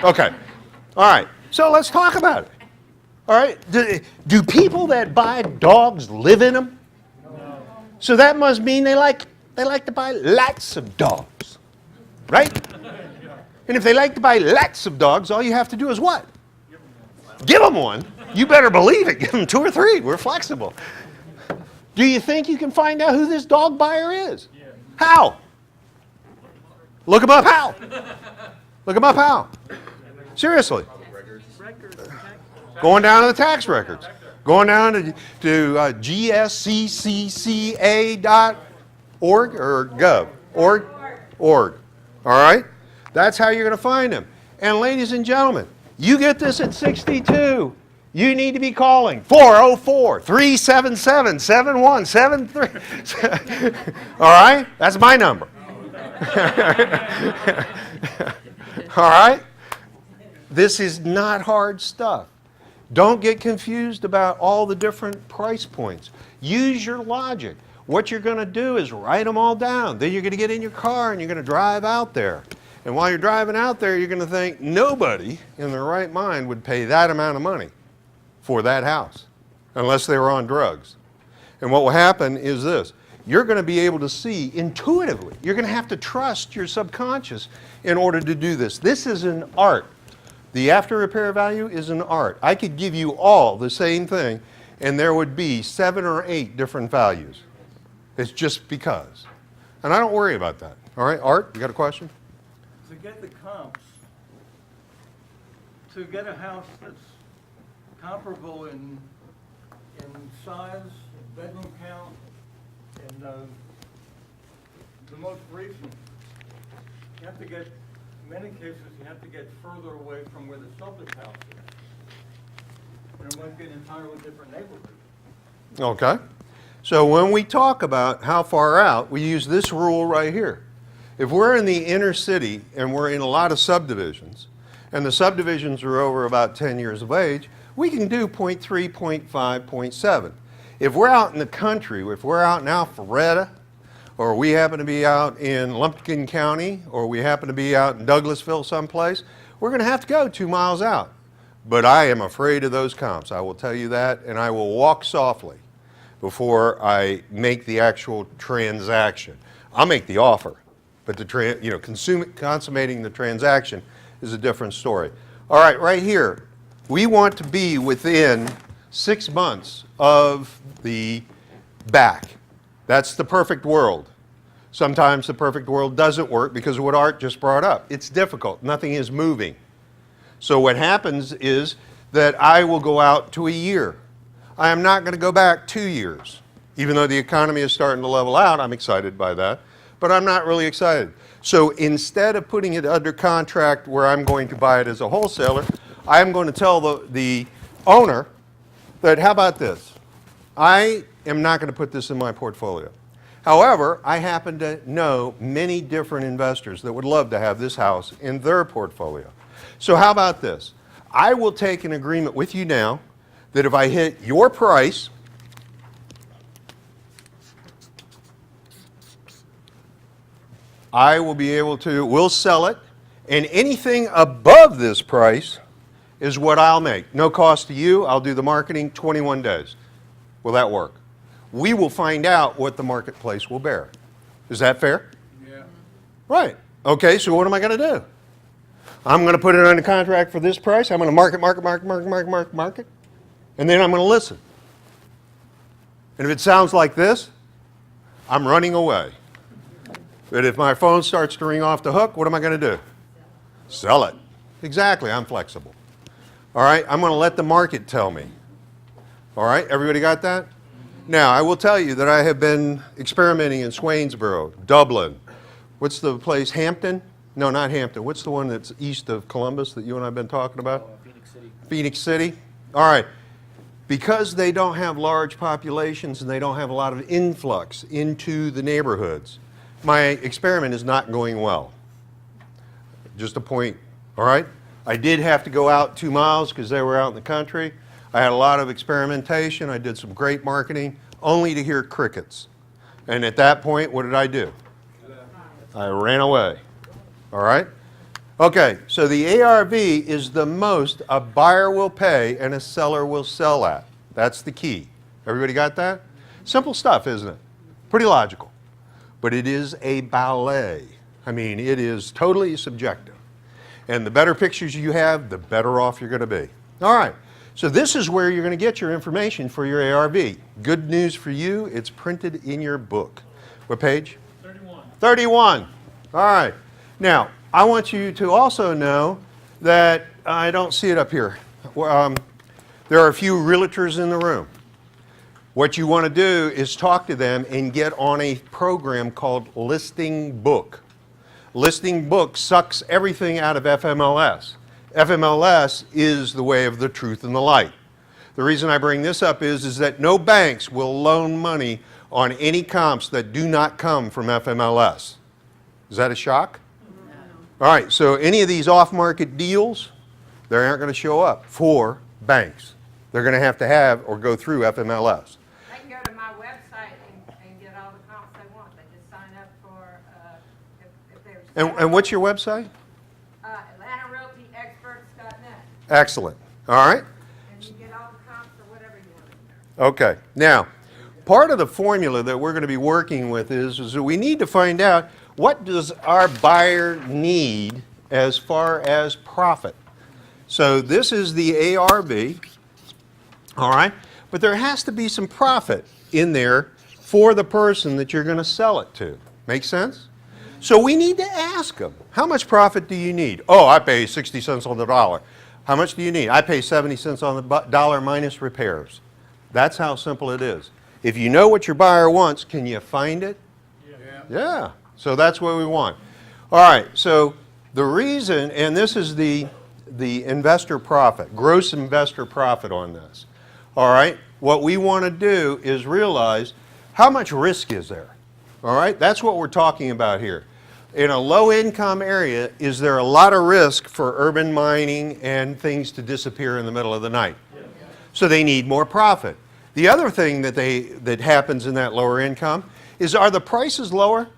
Okay. All right. So let's talk about it. All right. Do people that buy dogs live in them? No. So that must mean they like to buy lots of dogs, right? And if they like to buy lots of dogs, all you have to do is what? Give them one. You better believe it. Give them 2 or 3. We're flexible. Do you think you can find out who this dog buyer is? Yeah. How? Look him up how? Look him up how? Seriously. Going down to the tax records. Going down to gsccca.org or gov. Org. All right? That's how you're going to find them. And ladies and gentlemen, you get this at 62. You need to be calling 404-377-7173. All right? That's my number. All right? This is not hard stuff. Don't get confused about all the different price points. Use your logic. What you're going to do is write them all down. Then you're going to get in your car and you're going to drive out there. And while you're driving out there, you're going to think nobody in their right mind would pay that amount of money for that house unless they were on drugs. And what will happen is this. You're going to be able to see intuitively. You're going to have to trust your subconscious in order to do this. This is an art. The after repair value is an art. I could give you all the same thing and there would be 7 or 8 different values. It's just because. And I don't worry about that. All right, Art, you got a question? To get the comps, to get a house that's comparable in size, bedroom count, and the most recent, you have to get, in many cases, you have to get further away from where the subject house is. And it might be an entirely different neighborhood. Okay. So when we talk about how far out, we use this rule right here. If we're in the inner city and we're in a lot of subdivisions, and the subdivisions are over about 10 years of age, we can do 0.3, 0.5, 0.7. If we're out in the country, if we're out in Alpharetta, or we happen to be out in Lumpkin County, or we happen to be out in Douglasville someplace, we're going to have to go 2 miles out. But I am afraid of those comps, I will tell you that, and I will walk softly before I make the actual transaction. I'll make the offer, but consummating the transaction is a different story. All right, right here, we want to be within 6 months of the back. That's the perfect world. Sometimes the perfect world doesn't work because of what Art just brought up. It's difficult. Nothing is moving. So what happens is that I will go out to a year. I am not going to go back 2 years. Even though the economy is starting to level out, I'm excited by that, but I'm not really excited. So instead of putting it under contract where I'm going to buy it as a wholesaler, I'm going to tell the owner that, how about this? I am not going to put this in my portfolio. However, I happen to know many different investors that would love to have this house in their portfolio. So how about this? I will take an agreement with you now that if I hit your price, I will be able to, we'll sell it, and anything above this price is what I'll make. No cost to you, I'll do the marketing, 21 days. Will that work? We will find out what the marketplace will bear. Is that fair? Yeah. Right. Okay, so what am I going to do? I'm going to put it under contract for this price. I'm going to market, and then I'm going to listen. And if it sounds like this, I'm running away. But if my phone starts to ring off the hook, what am I going to do? Sell it. Exactly, I'm flexible. All right, I'm going to let the market tell me. All right, everybody got that? Now, I will tell you that I have been experimenting in Swainsboro, Dublin. What's the place, Hampton? No, not Hampton. What's the one that's east of Columbus that you and I have been talking about? Phoenix City. Phoenix City? All right. Because they don't have large populations and they don't have a lot of influx into the neighborhoods, my experiment is not going well. Just a point, all right? I did have to go out 2 miles because they were out in the country. I had a lot of experimentation. I did some great marketing, only to hear crickets. And at that point, what did I do? I ran away. All right? Okay, so the ARV is the most a buyer will pay and a seller will sell at. That's the key. Everybody got that? Simple stuff, isn't it? Pretty logical. But it is a ballet. I mean, it is totally subjective. And the better pictures you have, the better off you're going to be. All right, so this is where you're going to get your information for your ARV. Good news for you, it's printed in your book. What page? 31. 31. All right. Now, I want you to also know that I don't see it up here. There are a few realtors in the room. What you want to do is talk to them and get on a program called Listing Book. Listing Book sucks everything out of FMLS. FMLS is the way of the truth and the light. The reason I bring this up is that no banks will loan money on any comps that do not come from FMLS. Is that a shock? No. All right, so any of these off-market deals, they aren't going to show up for banks. They're going to have or go through FMLS. They can go to my website and get all the comps they want. They just sign up for, if there's. And what's your website? AtlantaRealtyExperts.net. Excellent. All right. And you get all the comps or whatever you want in there. Okay. Now, part of the formula that we're going to be working with is that we need to find out what does our buyer need as far as profit. So this is the ARV, all right? But there has to be some profit in there for the person that you're going to sell it to. Make sense? So we need to ask them, how much profit do you need? Oh, I pay 60 cents on the dollar. How much do you need? I pay 70 cents on the dollar minus repairs. That's how simple it is. If you know what your buyer wants, can you find it? Yeah. So that's what we want. All right. So the reason, and this is the investor profit, gross investor profit on this. All right. What we want to do is realize how much risk is there. All right. That's what we're talking about here. In a low-income area, is there a lot of risk for urban mining and things to disappear in the middle of the night? So they need more profit. The other thing that happens in that lower income is, are the prices lower?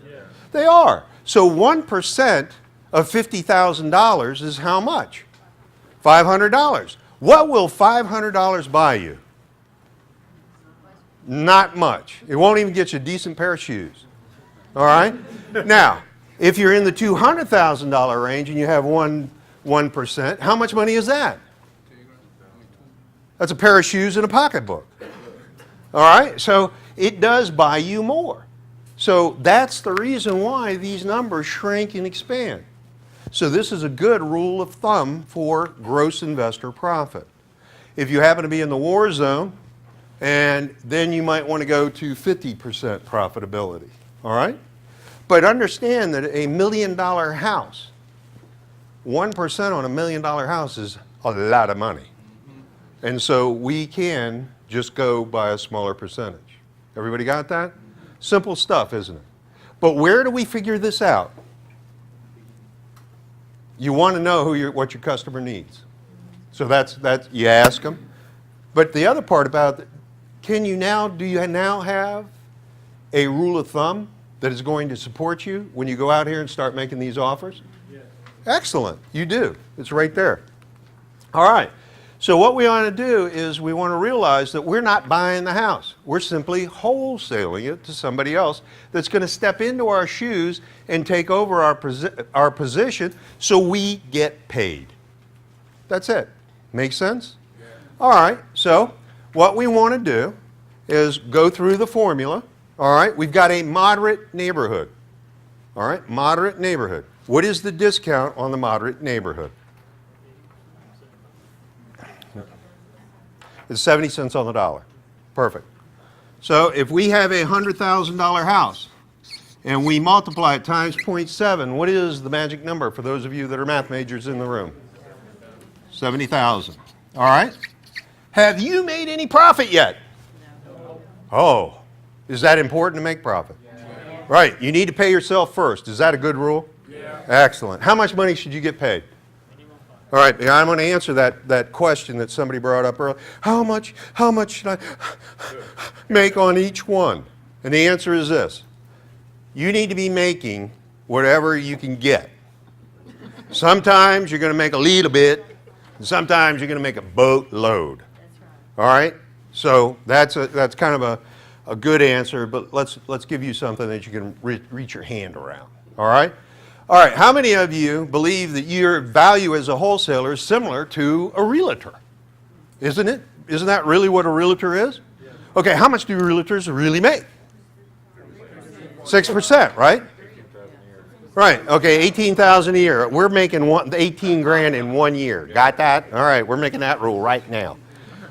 Yeah. They are. So 1% of $50,000 is how much? $500. What will $500 buy you? Not much. It won't even get you a decent pair of shoes. All right? Now, if you're in the $200,000 range and you have 1%, how much money is that? That's a pair of shoes and a pocketbook. All right? So it does buy you more. So that's the reason why these numbers shrink and expand. So this is a good rule of thumb for gross investor profit. If you happen to be in the war zone, and then you might want to go to 50% profitability. All right? But understand that a $1 million house, 1% on a $1 million house is a lot of money. And so we can just go by a smaller percentage. Everybody got that? Simple stuff, isn't it? But where do we figure this out? You want to know what your customer needs. So that's you ask them. But the other part about it, do you now have a rule of thumb that is going to support you when you go out here and start making these offers? Yes. Excellent. You do. It's right there. All right. So what we want to do is we want to realize that we're not buying the house. We're simply wholesaling it to somebody else that's going to step into our shoes and take over our position so we get paid. That's it. Make sense? Yeah. All right. So what we want to do is go through the formula. All right, we've got a moderate neighborhood. All right, moderate neighborhood. What is the discount on the moderate neighborhood? It's 70 cents on the dollar. Perfect. So if we have a $100,000 house and we multiply it times 0.7, what is the magic number for those of you that are math majors in the room? 70,000. All right. Have you made any profit yet? No. Oh. Is that important to make profit? Yeah. Right. You need to pay yourself first. Is that a good rule? Yeah. Excellent. How much money should you get paid? All right. Yeah, I'm going to answer that question that somebody brought up earlier. How much should I make on each one? And the answer is this. You need to be making whatever you can get. Sometimes you're going to make a little bit, and sometimes you're going to make a boatload. All right? So that's kind of a good answer, but let's give you something that you can reach your hand around. All right? All right, how many of you believe that your value as a wholesaler is similar to a realtor? Isn't it? Isn't that really what a realtor is? Okay, how much do realtors really make? 6%, right? Right, okay, 18,000 a year. We're making 18 grand in 1 year. Got that? All right, we're making that rule right now.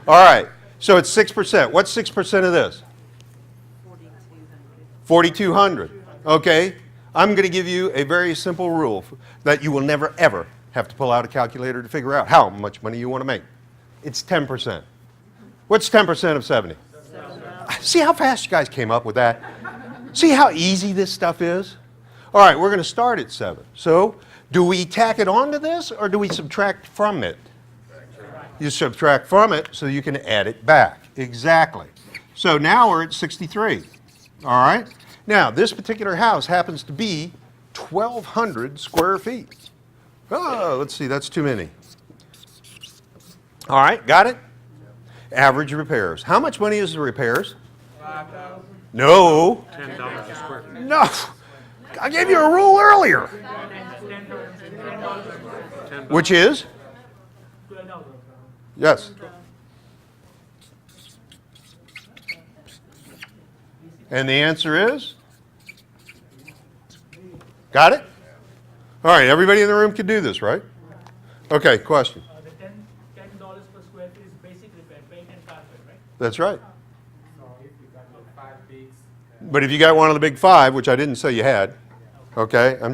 All right, so it's 6%. What's 6% of this? 4,200. Okay, I'm going to give you a very simple rule that you will never ever have to pull out a calculator to figure out how much money you want to make. It's 10%. What's 10% of 70? See how fast you guys came up with that? See how easy this stuff is? All right, we're going to start at 7. So, do we tack it onto this or do we subtract from it? You subtract from it so you can add it back. Exactly. So now we're at 63. All right? Now, this particular house happens to be 1,200 square feet. Oh, let's see, that's too many. All right, got it? Average repairs. How much money is the repairs? 5,000. No. $10 a square foot. No. I gave you a rule earlier. Which is? Yes. And the answer is? Got it? All right, everybody in the room can do this, right? Okay, question. The $10 per square feet is basic repair, paint and carpet, right? That's right. So if you got like 5 bigs, But if you got one of the big 5, which I didn't say you had, okay, I'm just